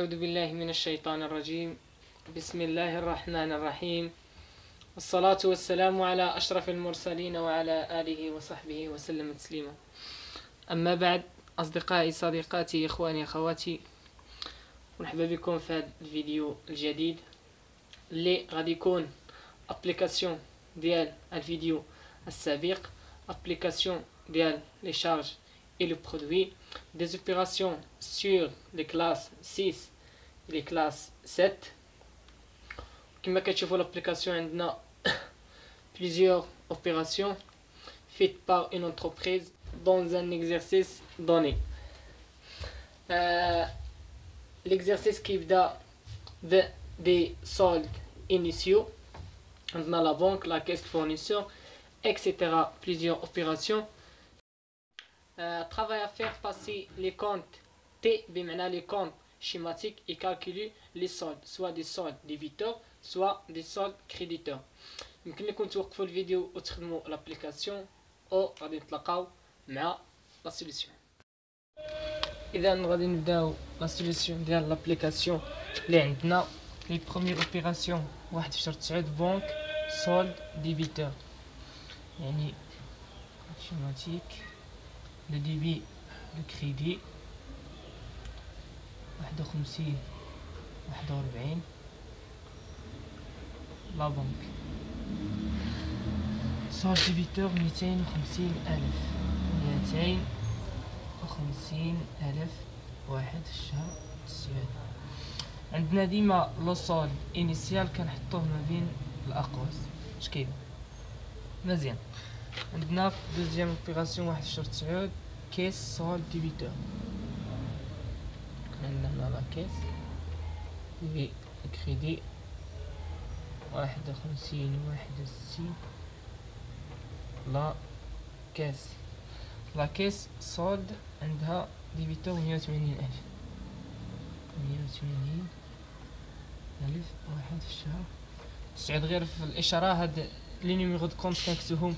أعوذ بالله من الشيطان الرجيم. بسم الله الرحمن الرحيم، والصلاة والسلام على أشرف المرسلين وعلى آله وصحبه وسلم تسليما. أما بعد، أصدقائي صديقاتي إخواني أخواتي، مرحبا بكم في هذا الفيديو الجديد اللي غادي يكون أبليكاسيون ديال الفيديو السابق، أبليكاسيون ديال لي شارج et le produit, des opérations sur les classes 6 et les classes 7. كما كتشوفوا l'application عندنا plusieurs opérations faites par une entreprise dans un exercice donné. L'exercice qui يبدا des soldes initiaux, عندنا la banque, la caisse fournisseur, etc. Plusieurs opérations. Travail à faire, passer les comptes T, les comptes schématiques, et calculer les soldes, soit des soldes débiteurs, soit des soldes créditeurs. يمكن لكم توقفوا الفيديو وتخدموا l'application او غادي نتلاقاو مع لا سوليسيون. اذا غادي نبداو لا سوليسيون ديال لابليكاسيون اللي عندنا. لي بروميير اوبيراسيون واحد في شهر 9 بنك سولد ديبيتور، يعني schématique, le débit, le crédit 51 41 la banque solde débiteur 250,000 واحد في الشهر 9. عندنا ديما لو سولد انيسيال كنحطوه ما بين الاقواس. اش كاين مزيان. عندنا دوزيام اوبيراسيون واحد في شهر 9 كيس سولد ديبيتور. عندنا هنا لا كيس لي كريدي 51 لا كيس. لا كيس سولد عندها ديبيتور 180,000 واحد في الشهر 9. غير في الاشاره هاد لي نيميرو دو كونت كنكتبهم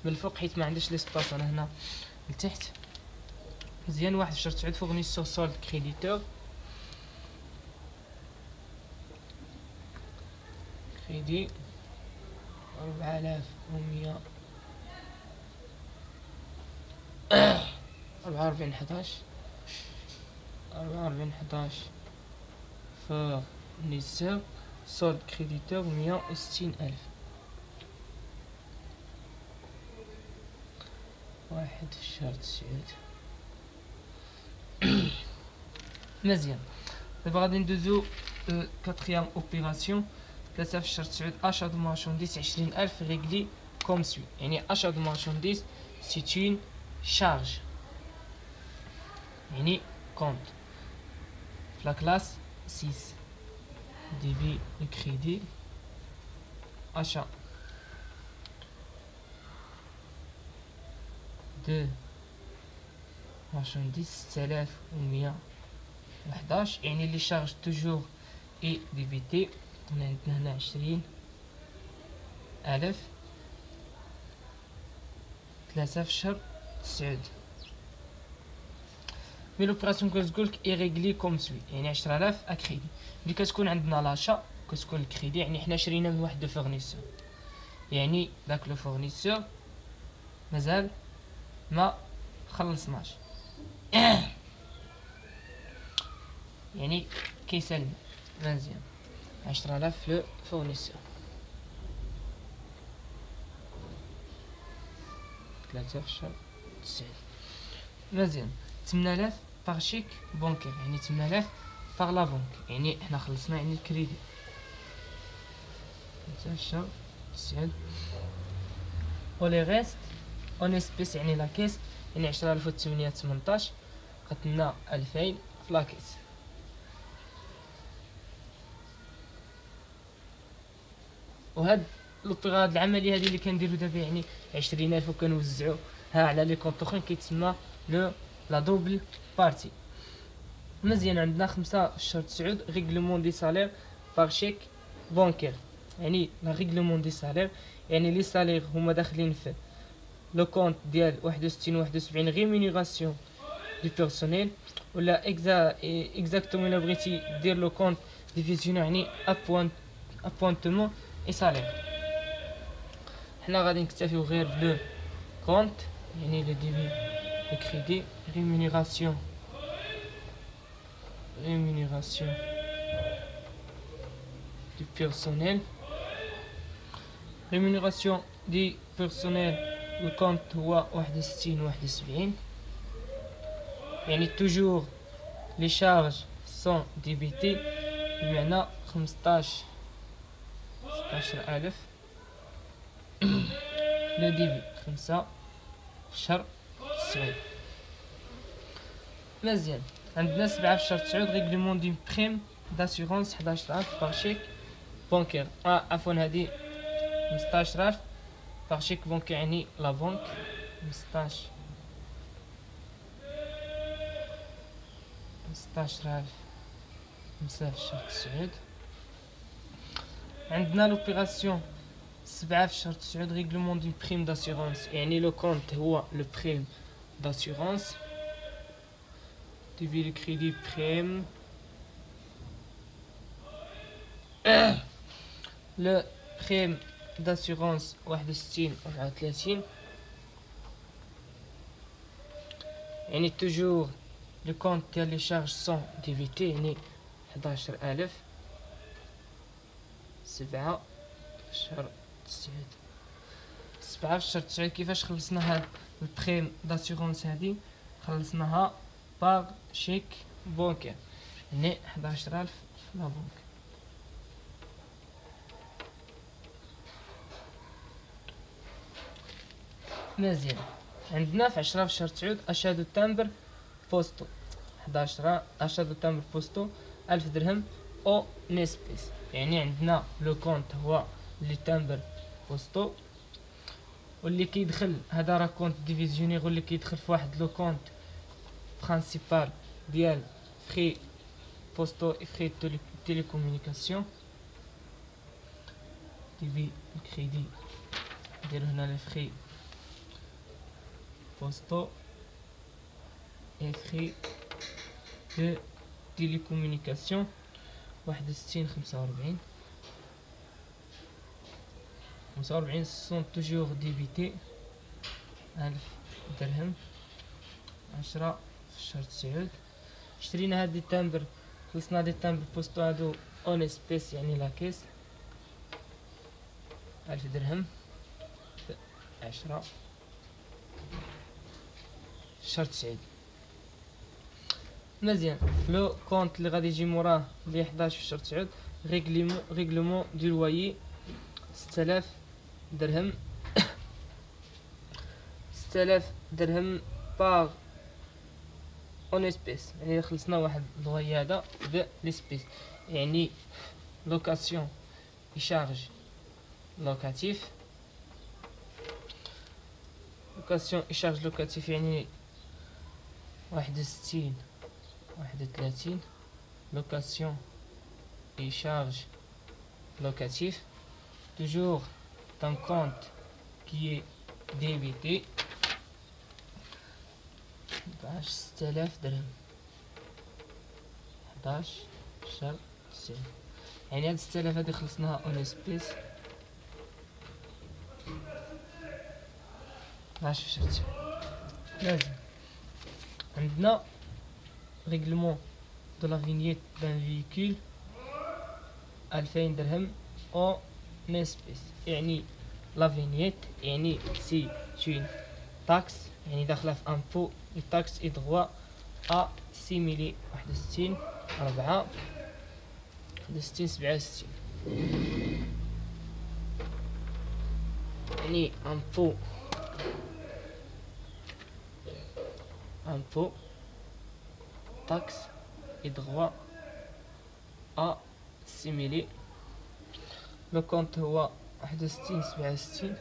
من الفوق حيت ما عنديش ليسباس انا هنا لتحت. مزيان. واحد في شهر 9 فورنيسور سولد كريديتور كريدي 4100 44 11 فورنيسور سولد كريديتور 160,000 واحد في الشهر 9. مزيان. دابا غادي ندوزو كاتريام اوبيراسيون 3 في الشهر 9 اشا دو مارشانديز 20,000 ريغلي كوم سوي. يعني اشا دو مارشانديز سي اون شارج، يعني كونت في لا كلاس 6 ديبي كريدي اشا دو مارشانديز 6111، يعني لي شارج توجور اي ديبيتي. عندنا هنا 20,000 3 في الشهر 9. مي لوبيراسيون كتقولك اي ريغلي كوم سوي، يعني 10,000 اكريدي. ملي كتكون عندنا لاشا كتكون الكريدي، يعني حنا شرينا من واحد الفورنيسور، يعني داك لو فورنيسور مازال ما خلصناش يعني كيسالنا. مزيان. 10,000 لو فورنيسور 3 في الشهر 9. مزيان. 8,000 باغ شيك بونكير، يعني 8,000 باغ لا بونك، يعني حنا خلصنا يعني الكريدي 3 في الشهر 9. و لي ريست اون اسبيس، يعني لا كيس، يعني 10,818 قتلنا 2000 في لا كيس. وهاد هاد العمليه هذه اللي كنديرو دابا، يعني 20,000 وكنوزعوها على لي كونط اخرين، كيتسمى لو لا دوبل بارتي. مزيان. عندنا 5 في الشهر 9 ريغلومون دي سالير باغ شيك بونكير، يعني لا ريغلومون دي سالير، يعني لي سالير هما داخلين في لو كونت ديال 61 71 ريمونيراسيون دو بيرسونيل ولا اكزاكتومون الا بغيتي دير لو كونت ديفيزيون يعني ابوينتمون اي سالير. حنا غادي نكتفيو غير بلو كونت يعني لو ديبي لو كريدي ريمونيراسيون du personnel. rémunération du personnel الكونت هو 61 يعني توجور لي شارج سون ديبيتي بمعنى 16000 لو ديبي 5 شهر 9. مزيان عندنا 7 في شهر 9 ريغلومون دي بريم داسيغونس 11000 باغ شيك بونكير. عفوا هادي 15000 باغ شيك بونكير يعني لا بنك 16000 5 في شهر 9. عندنا لوبيراسيون 7 في شهر 9 ريغلومون دي بريم داسيغونس يعني لو كونت هو لو بريم داسيغونس ديفي لو كريدي بريم لو بريم داسيغونس 61 يعني توجور لو كونت ديال لي شارج سون ديفيتي يعني 11000 7 في شهر 9. 7 في شهر 9 كيفاش خلصنا هاد البريم داسيغونس هادي؟ خلصناها باغ شيك بونكير يعني 11000 في لا بنك. مزيان عندنا في 10 في شهر 9 اشا دو تامبر بوستو 11 اشا دو تامبر بوستو 1000 درهم او نسبيس يعني عندنا لو كونت هو لي تامبر بوستو واللي كيدخل هذا راه كونت ديفيزيونير واللي كيدخل في واحد لو كونت برينسيبال ديال فري بوستو اي فري تيليكومونيكاسيون ديبي الكريدي نديرو هنا لي فري بوستو اي فري دو تيليكومونيكاسيون 61 45 سون توجور ديبيتي 1000 درهم 10 في شهر 9. شرينا هاد دي تامبر خلصنا دي تامبر بوستو هادو اون اسبيس يعني لا كيس 1000 درهم 10 في شهر 9. مزيان لو كونت اللي غادي يجي موراه اللي 11 في شهر 9 ريغلومون دو لوايي 6000 درهم 6000 درهم باغ اون اسبيس يعني خلصنا واحد اللوايي هذا ب ليسبيس يعني لوكاسيون يشارج لوكاتيف لوكاسيون يشارج لوكاتيف يعني 61 31 لوكاسيون يشارج locatif toujours d'un compte qui est débité 11000 درهم 11 شهر 9 يعني هاد 6000 هادي خلصناها اون اسبيس 12 في شهر 9. لازم عندنا ريغلومون دو لا فينييت دان فيكول 2000 درهم او نسبيس يعني لا فينييت يعني سي تون تاكس يعني داخله في امبو التاكس اي دغوا ا سيميلي 61 4 61 67 يعني امبو تاكس اي دغوا ا سيميلي لو كونت هو 61 67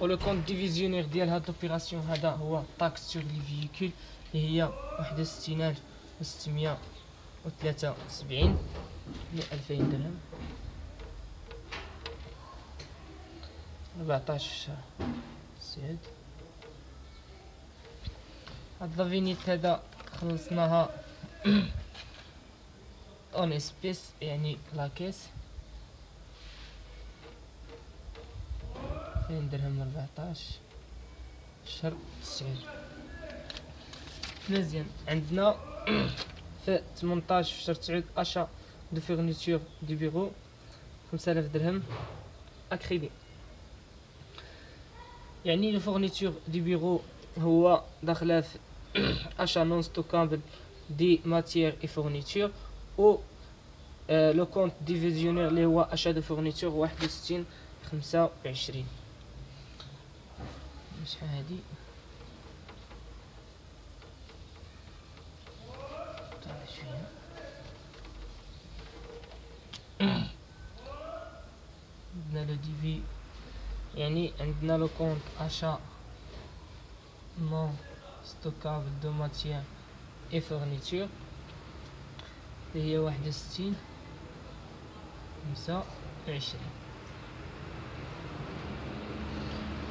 و لو كونت ديفيزيونير ديال هاد لوبيراسيون هذا هو طاكس سور لي فييكول اللي هي 61673 ل 2000 درهم 14 في الشهر 9. هاد لافينيت هذا خلصناها اون اسبيس يعني لاكيس 2 درهم 14 شهر 9. مزيان. عندنا في 18 في شهر 9 اشا دو فورنيتور دي بيرو 5000 درهم اكريدي. يعني لو فورنيتور دي بيرو هو داخله في اشا نون ستوكابل دي ماتيير اي فورنيتور و لو كونت ديفيزيونير اللي هو اشا دو فورنيتور 61 25. شحال هادي عندنا لو ديفي يعني عندنا لو كونت اشا نون ستوكابل دو ماتيير اي فورنيتور اللي هي 61 25.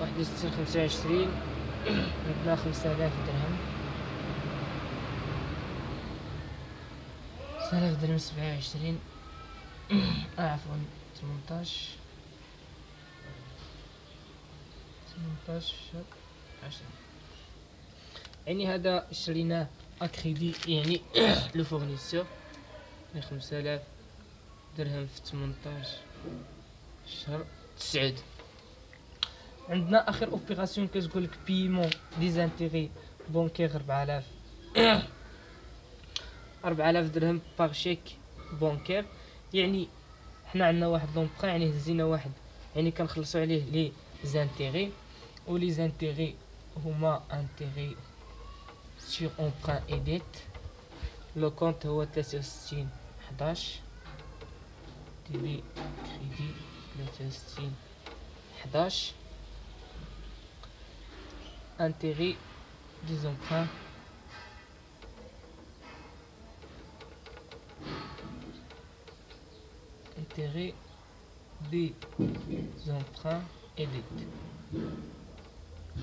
61 25 عندنا 5000 درهم 5000 درهم 27 عفوا 18 في 10. يعني هذا شريناه اكريدي يعني لو فورنيسور ب 5000 درهم في 18 شهر 9. عندنا اخر اوبيراسيون كتقول لك بيمون دي زانتيغي بونكير 4000 درهم باغ شيك بونكير. يعني حنا عندنا واحد لومبران يعني هزينا واحد يعني كنخلصوا عليه لي زانتيغي و لي زانتيغي هما انتيغي سور امبران اي ديت. لو كونت هو 63 11 ديبي كريدي 63 11 intérêt des emprunts intérêt des emprunts et dettes.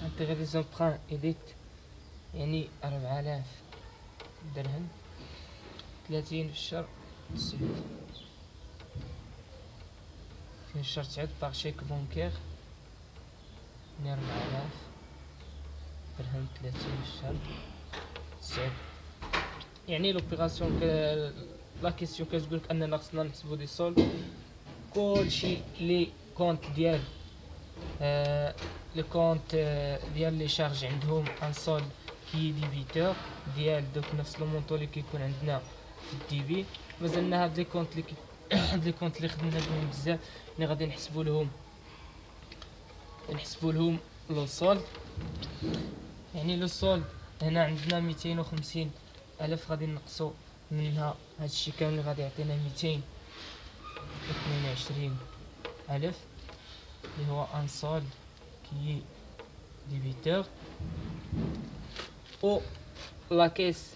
intérêt des emprunts et dettes يعني 4000 درهم 30 في الشهر 9 في الشهر 9 باغ شيك بونكير يعني 4000 درهم 30 في الشهر 9. يعني لوبيراسيون لا كيسيون كتقولك اننا خصنا نحسبو دي سولد كلشي لي كونت ديال لي كونت ديال لي شارج عندهم ان سولد كي ديبيتور ديال دوك نفس لو مونطو اللي كيكون عندنا في الديبي. مازلنا هاد لي كونت اللي هاد لي كونت اللي خدمنا بهم بزاف اللي غادي نحسبو لهم لو سولد. يعني لو سولد هنا عندنا 250 الف غادي نقصو منها هادشي كامل اللي غادي يعطينا 222 الف اللي هو ان سولد كي ديبيتور و لا كيس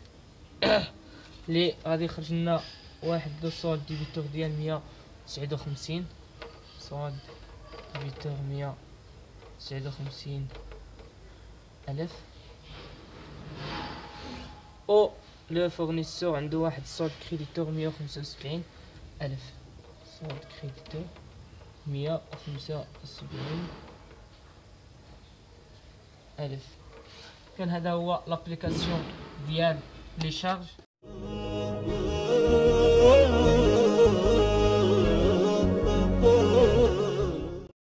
اللي غادي يخرج لنا واحد لو سولد ديبيتور ديال 159 سولد ديبيتور 159 الف او لو فورنيسور عنده واحد سولد كريديتور 175 الف سولد كريديتور 175 الف. كان هذا هو لابليكاسيون ديال لي شارج.